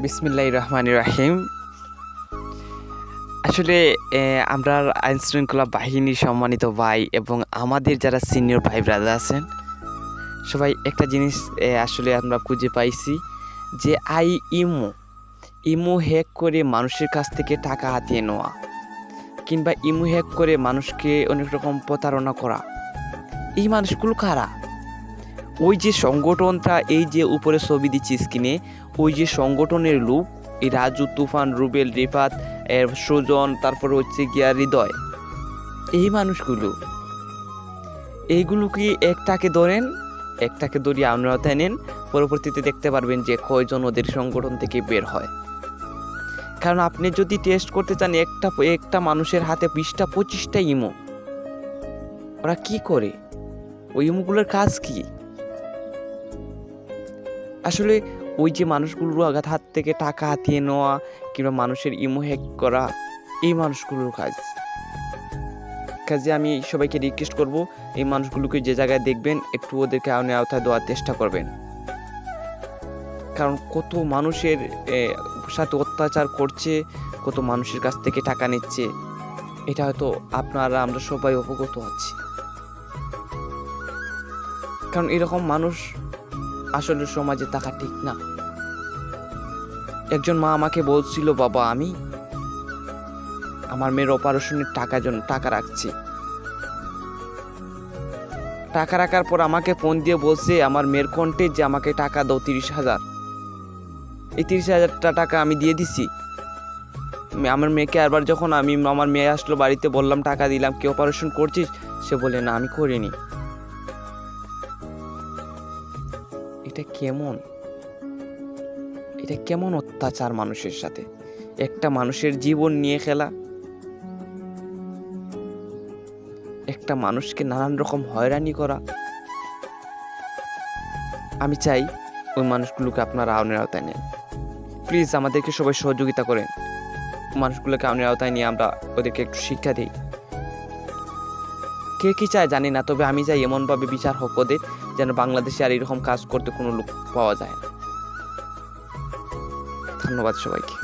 বিসমিল্লাহির রহমানির রাহিম। আসলে আমরা আইনশৃঙ্খলা বাহিনীর সম্মানিত ভাই এবং আমাদের যারা সিনিয়র ভাই ব্রাদার আছেন, সবাই একটা জিনিস আসলে আমরা খুঁজে পাইছি যে ইমো হ্যাক করে মানুষের কাছ থেকে টাকা হাতিয়ে নেওয়া কিংবা ইমো হ্যাক করে মানুষকে অনেক রকম প্রতারণা করা, এই মানুষগুলো কারা? ওই যে সংগঠনটা, এই যে উপরে ছবি দিচ্ছি স্ক্রিনে, ওই যে সংগঠনের লোক, এই রাজু, তুফান, রুবেল, রিফাত, সুজন, তারপর হচ্ছে গিয়া হৃদয়, এই মানুষগুলো, এইগুলো কি একটাকে ধরিয়ে আওতায় নেন, পরবর্তীতে দেখতে পারবেন যে কয়জন ওদের সংগঠন থেকে বের হয়। কারণ আপনি যদি টেস্ট করতে চান একটা মানুষের হাতে 20-25টা ইমো, ওরা কি করে? ওই ইমোগুলোর কাজ কি? আসলে ওই যে মানুষগুলোর হাত থেকে টাকা হাতিয়ে নেওয়া কিংবা মানুষের ইমো হ্যাক করা, এই মানুষগুলোর কাজে আমি সবাইকে রিকোয়েস্ট করব, এই মানুষগুলোকে যে জায়গায় দেখবেন একটু ওদেরকে আওতায় দেওয়ার চেষ্টা করবেন। কারণ কত মানুষের সাথে অত্যাচার করছে, কত মানুষের কাছ থেকে টাকা নিচ্ছে, এটা হয়তো আমরা সবাই অবগত হচ্ছি। কারণ এরকম মানুষ আসলে সমাজে থাকা ঠিক না। একজন মা আমাকে বলছিল, বাবা আমি আমার মেয়ের অপারেশনের টাকা রাখছি। টাকা রাখার পর আমাকে ফোন দিয়ে বলছে আমার মেয়ের কণ্ঠে যে আমাকে টাকা দাও 30,000। এই 30,000 টাকা আমি দিয়ে দিছি। আমার মেয়েকে আবার যখন আমার মেয়ে আসলো বাড়িতে, বললাম টাকা দিলাম, কি অপারেশন করছিস? সে বলে না আমি করিনি। এটা কেমন অত্যাচার মানুষের সাথে? একটা মানুষের জীবন নিয়ে খেলা, একটা মানুষকে নানান রকম হয়রানি করা। আমি চাই ওই মানুষগুলোকে আপনারা আইনের আওতায় নেন। প্লিজ আমাদেরকে সবাই সহযোগিতা করেন, মানুষগুলোকে আইনের আওতায় নিয়ে আমরা ওদেরকে একটু শিক্ষা দিই। কে কি চায় জানি না, তবে আমি চাই এমনভাবে বিচার হোক ওদের, যেন বাংলাদেশে আর এরকম কাজ করতে কোনো লোক পাওয়া যায় না। ধন্যবাদ সবাইকে।